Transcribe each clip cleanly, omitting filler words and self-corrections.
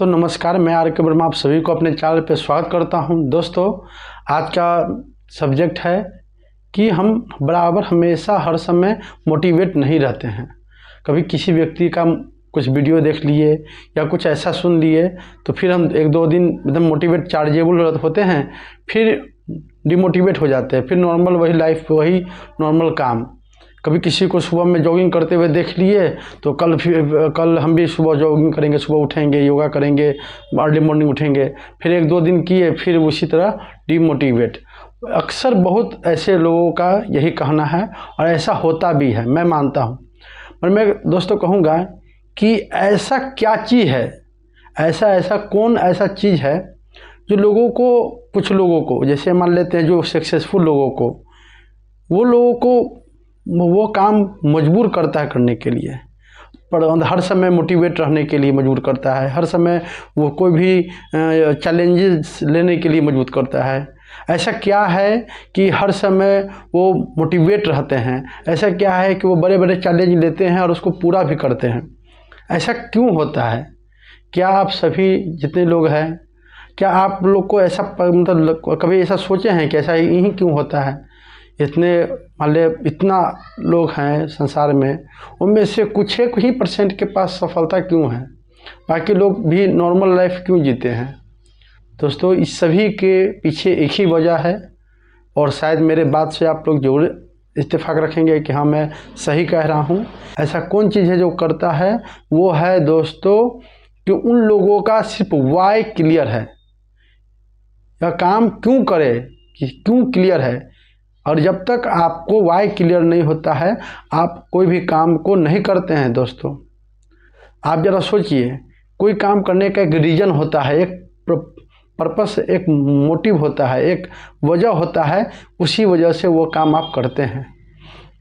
दोस्तों नमस्कार, मैं आर के वर्मा आप सभी को अपने चैनल पे स्वागत करता हूं। दोस्तों आज का सब्जेक्ट है कि हम बराबर हमेशा हर समय मोटिवेट नहीं रहते हैं। कभी किसी व्यक्ति का कुछ वीडियो देख लिए या कुछ ऐसा सुन लिए तो फिर हम एक दो दिन एकदम मोटिवेट चार्जेबल होते हैं, फिर डिमोटिवेट हो जाते हैं, फिर नॉर्मल वही लाइफ वही नॉर्मल काम। कभी किसी को सुबह में जॉगिंग करते हुए देख लिए तो कल हम भी सुबह जॉगिंग करेंगे, सुबह उठेंगे, योगा करेंगे, अर्ली मॉर्निंग उठेंगे, फिर एक दो दिन किए फिर उसी तरह डिमोटिवेट। अक्सर बहुत ऐसे लोगों का यही कहना है और ऐसा होता भी है, मैं मानता हूँ। पर मैं दोस्तों कहूँगा कि ऐसा क्या चीज़ है, ऐसा कौन ऐसा चीज़ है जो लोगों को, कुछ लोगों को, जैसे मान लेते हैं जो सक्सेसफुल लोगों को, वो लोगों को वो काम मजबूर करता है करने के लिए, पर हर समय मोटिवेट रहने के लिए मजबूर करता है, हर समय वो कोई भी चैलेंजेस लेने के लिए मजबूर करता है। ऐसा क्या है कि हर समय वो मोटिवेट रहते हैं? ऐसा क्या है कि वो बड़े बड़े चैलेंज लेते हैं और उसको पूरा भी करते हैं? ऐसा क्यों होता है? क्या आप सभी जितने लोग हैं, क्या आप लोग को ऐसा मतलब कभी ऐसा सोचे हैं कि ऐसा यही क्यों होता है? इतने मान लीजिए इतना लोग हैं संसार में, उनमें से कुछ एक ही % के पास सफलता क्यों है? बाकी लोग भी नॉर्मल लाइफ क्यों जीते हैं? दोस्तों इस सभी के पीछे एक ही वजह है, और शायद मेरे बात से आप लोग जरूर इत्तेफाक रखेंगे कि हाँ मैं सही कह रहा हूँ। ऐसा कौन चीज़ है जो करता है? वो है दोस्तों कि उन लोगों का सिर्फ वाई क्लियर है, या काम क्यों करे कि क्यों क्लियर है। और जब तक आपको वाई क्लियर नहीं होता है आप कोई भी काम को नहीं करते हैं। दोस्तों आप ज़रा सोचिए, कोई काम करने का एक रीज़न होता है, एक पर्पस, एक मोटिव होता है, एक वजह होता है, उसी वजह से वो काम आप करते हैं।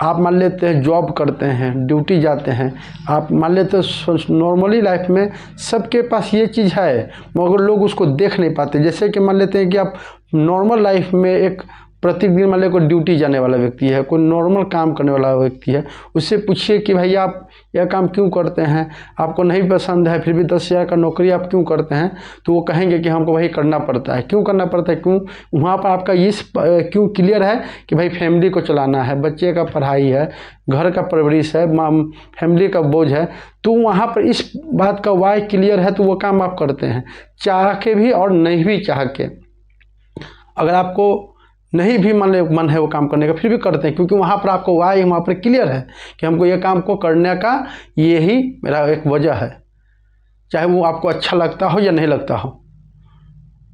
आप मान लेते हैं जॉब करते हैं, ड्यूटी जाते हैं, आप मान लेते हैं नॉर्मली लाइफ में सबके पास ये चीज़ है, मगर लोग उसको देख नहीं पाते। जैसे कि मान लेते हैं कि आप नॉर्मल लाइफ में एक प्रतिदिन मान लीजिए कोई ड्यूटी जाने वाला व्यक्ति है, कोई नॉर्मल काम करने वाला व्यक्ति है, उससे पूछिए कि भाई आप यह काम क्यों करते हैं, आपको नहीं पसंद है फिर भी 10,000 का नौकरी आप क्यों करते हैं? तो वो कहेंगे कि हमको वही करना पड़ता है। क्यों करना पड़ता है? क्यों? वहाँ पर आपका इस क्यों क्लियर है कि भाई फैमिली को चलाना है, बच्चे का पढ़ाई है, घर का परवरिश है, फैमिली का बोझ है, तो वहाँ पर इस बात का वाई क्लियर है तो वो काम आप करते हैं, चाह के भी और नहीं भी चाह के। अगर आपको नहीं भी मन है वो काम करने का, फिर भी करते हैं, क्योंकि वहाँ पर आपको वाई वहाँ पर क्लियर है कि हमको ये काम को करने का यही मेरा एक वजह है, चाहे वो आपको अच्छा लगता हो या नहीं लगता हो।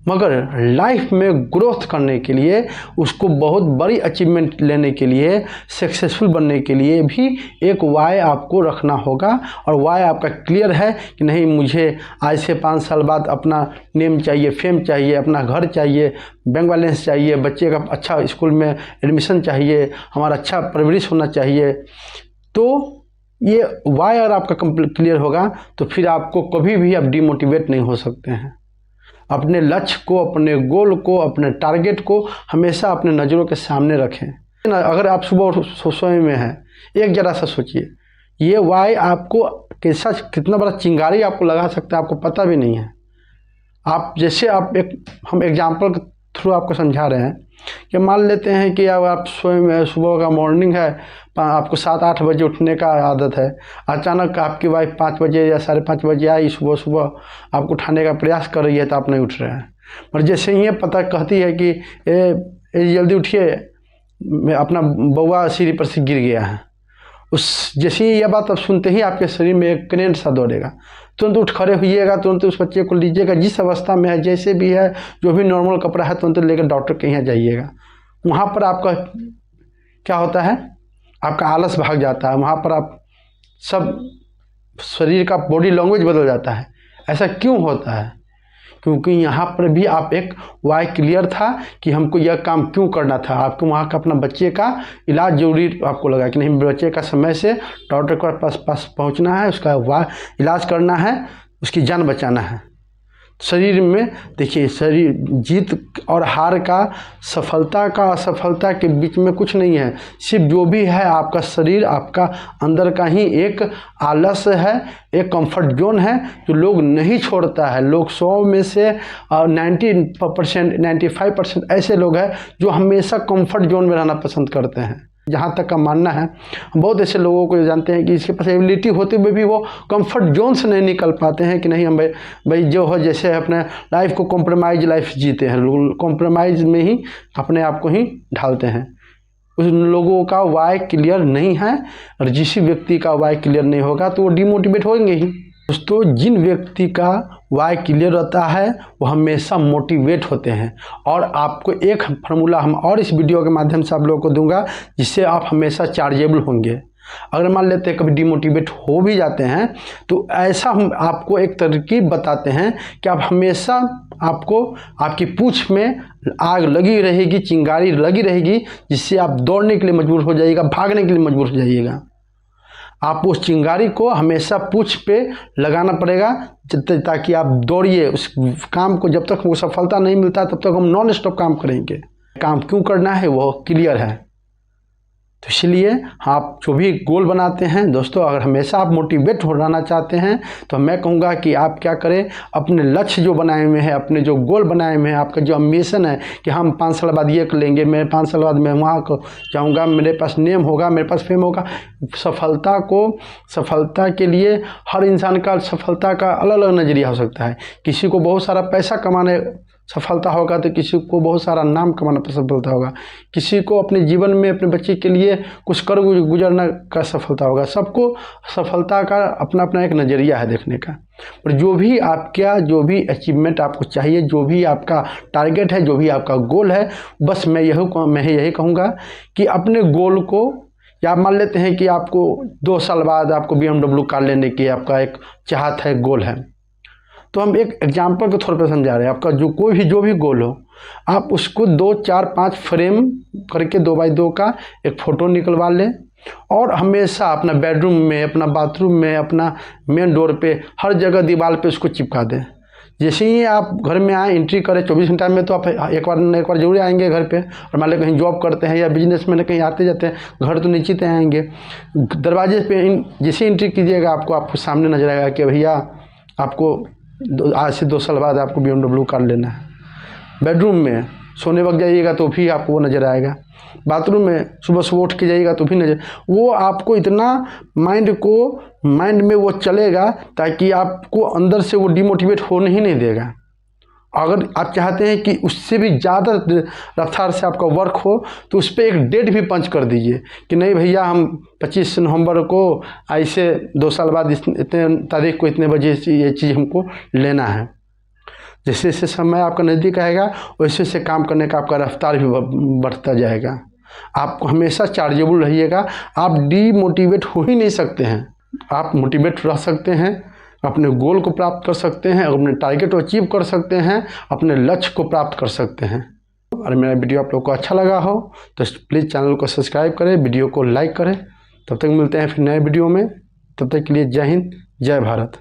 मगर लाइफ में ग्रोथ करने के लिए, उसको बहुत बड़ी अचीवमेंट लेने के लिए, सक्सेसफुल बनने के लिए भी एक वाई आपको रखना होगा। और वाई आपका क्लियर है कि नहीं, मुझे आज से 5 साल बाद अपना नेम चाहिए, फेम चाहिए, अपना घर चाहिए, बैंक बैलेंस चाहिए, बच्चे का अच्छा स्कूल में एडमिशन चाहिए, हमारा अच्छा परवरिश होना चाहिए। तो ये वाई अगर आपका क्लियर होगा तो फिर आपको कभी भी आप डिमोटिवेट नहीं हो सकते हैं। अपने लक्ष्य को, अपने गोल को, अपने टारगेट को हमेशा अपने नज़रों के सामने रखें। अगर आप सुबह सोए में हैं, एक जरा सा सोचिए, ये वाई आपको कैसा, कितना बड़ा चिंगारी आपको लगा सकता है, आपको पता भी नहीं है। आप जैसे हम एग्जाम्पल के थ्रू आपको समझा रहे हैं कि मान लेते हैं कि अब आप सोए में, सुबह का मॉर्निंग है, आपको 7-8 बजे उठने का आदत है, अचानक आपकी वाइफ 5 बजे या 5:30 बजे आई, सुबह आपको उठाने का प्रयास कर रही है तो आप नहीं उठ रहे हैं। पर जैसे ही ये पता कहती है कि ए जल्दी उठिए, अपना बउआ सीढ़ी पर से गिर गया है, उस जैसे ही यह बात अब सुनते ही आपके शरीर में एक करेंट सा दौड़ेगा, तुरंत उठ खड़े होइएगा, तुरंत उस बच्चे को लीजिएगा, जिस अवस्था में है, जैसे भी है, जो भी नॉर्मल कपड़ा है, तुरंत लेकर डॉक्टर के यहाँ जाइएगा। वहाँ पर आपका क्या होता है? आपका आलस भाग जाता है, वहाँ पर आप सब शरीर का बॉडी लैंग्वेज बदल जाता है। ऐसा क्यों होता है? क्योंकि यहाँ पर भी आप एक वाई क्लियर था कि हमको यह काम क्यों करना था। आपको वहाँ का अपना बच्चे का इलाज जरूरी आपको लगा कि नहीं, बच्चे का समय से डॉक्टर के पास पहुँचना है, उसका इलाज करना है, उसकी जान बचाना है। शरीर में देखिए, शरीर जीत और हार का, सफलता का असफलता के बीच में कुछ नहीं है। सिर्फ जो भी है आपका शरीर, आपका अंदर का ही एक आलस्य है, एक कंफर्ट जोन है जो लोग नहीं छोड़ता है। लोग 100 में से 90%, 95% ऐसे लोग हैं जो हमेशा कंफर्ट जोन में रहना पसंद करते हैं। जहाँ तक का मानना है, हम बहुत ऐसे लोगों को जानते हैं कि इसके पास एबिलिटी होते हुए भी वो कंफर्ट जोन से नहीं निकल पाते हैं कि नहीं हम भाई जो हो जैसे अपने लाइफ को कॉम्प्रोमाइज लाइफ जीते हैं, कॉम्प्रोमाइज़ में ही अपने आप को ही ढालते हैं। उन लोगों का वाई क्लियर नहीं है, और जिस व्यक्ति का वाई क्लियर नहीं होगा तो वो डिमोटिवेट होंगे ही। दोस्तों, जिन व्यक्ति का वाई क्लियर रहता है वो हमेशा मोटिवेट होते हैं। और आपको एक फार्मूला हम और इस वीडियो के माध्यम से आप लोगों को दूंगा, जिससे आप हमेशा चार्जेबल होंगे। अगर मान लेते हैं कभी डिमोटिवेट हो भी जाते हैं तो ऐसा हम आपको एक तरकीब बताते हैं कि आप हमेशा, आपको आपकी पूंछ में आग लगी रहेगी, चिंगारी लगी रहेगी, जिससे आप दौड़ने के लिए मजबूर हो जाइएगा, भागने के लिए मजबूर हो जाइएगा। आप उस चिंगारी को हमेशा पूंछ पे लगाना पड़ेगा, ताकि आप दौड़िए उस काम को। जब तक वो सफलता नहीं मिलता तब तक हम नॉन स्टॉप काम करेंगे। काम क्यों करना है वो क्लियर है। तो इसलिए आप जो भी गोल बनाते हैं दोस्तों, अगर हमेशा आप मोटिवेट हो रहना चाहते हैं तो मैं कहूँगा कि आप क्या करें, अपने लक्ष्य जो बनाए हुए हैं, अपने जो गोल बनाए हुए हैं, आपका जो एम्बिशन है कि हम 5 साल बाद ये कर लेंगे, मैं 5 साल बाद मैं वहाँ को जाऊँगा, मेरे पास नेम होगा, मेरे पास फेम होगा। सफलता के लिए हर इंसान का सफलता का अलग अलग नज़रिया हो सकता है। किसी को बहुत सारा पैसा कमाने सफलता होगा तो किसी को बहुत सारा नाम कमाना सफलता होगा, किसी को अपने जीवन में अपने बच्चे के लिए कुछ कर गुजरना का सफलता होगा। सबको सफलता का अपना अपना एक नज़रिया है देखने का। पर जो भी अचीवमेंट आपको चाहिए, जो भी आपका टारगेट है, जो भी आपका गोल है, बस मैं यही कहूँगा कि अपने गोल को, या मान लेते हैं कि आपको 2 साल बाद आपको BMW कार लेने की आपका एक चाहत है, गोल है, तो हम एक एग्जाम्पल के तौर पर समझा रहे हैं। आपका जो भी गोल हो, आप उसको 2, 4, 5 फ्रेम करके 2x2 का एक फ़ोटो निकलवा लें, और हमेशा अपना बेडरूम में, अपना बाथरूम में, अपना मेन डोर पे, हर जगह दीवार पे उसको चिपका दें। जैसे ही आप घर में आए, एंट्री करें 24 घंटा में, तो आप एक बार जरूर आएंगे घर पे। और मान लो कहीं जॉब करते हैं या बिजनेस में कहीं आते जाते हैं, घर तो निश्चित आएंगे। दरवाजे पे जैसे एंट्री कीजिएगा, आपको सामने नजर आएगा कि भैया आपको आज से 2 साल बाद आपको BMW कार लेना है। बेडरूम में सोने वक्त जाइएगा तो भी आपको वो नज़र आएगा। बाथरूम में सुबह उठ के जाइएगा तो भी नज़र, वो आपको इतना माइंड में वो चलेगा ताकि आपको अंदर से वो डिमोटिवेट होने ही नहीं देगा। अगर आप चाहते हैं कि उससे भी ज़्यादा रफ्तार से आपका वर्क हो, तो उस पर एक डेट भी पंच कर दीजिए कि नहीं भैया, हम 25 नवंबर को ऐसे 2 साल बाद इतने तारीख को इतने बजे ये चीज़ हमको लेना है। जैसे जैसे समय आपका नज़दीक आएगा वैसे वैसे काम करने का आपका रफ्तार भी बढ़ता जाएगा। आप हमेशा चार्जेबल रहिएगा। आप डीमोटिवेट हो ही नहीं सकते हैं। आप मोटिवेट रह सकते हैं, अपने गोल को प्राप्त कर सकते हैं, अपने टारगेट को अचीव कर सकते हैं, अपने लक्ष्य को प्राप्त कर सकते हैं। अगर मेरा वीडियो आप लोग को अच्छा लगा हो तो प्लीज़ चैनल को सब्सक्राइब करें, वीडियो को लाइक करें। तब तक मिलते हैं फिर नए वीडियो में। तब तक के लिए जय हिंद, जय भारत।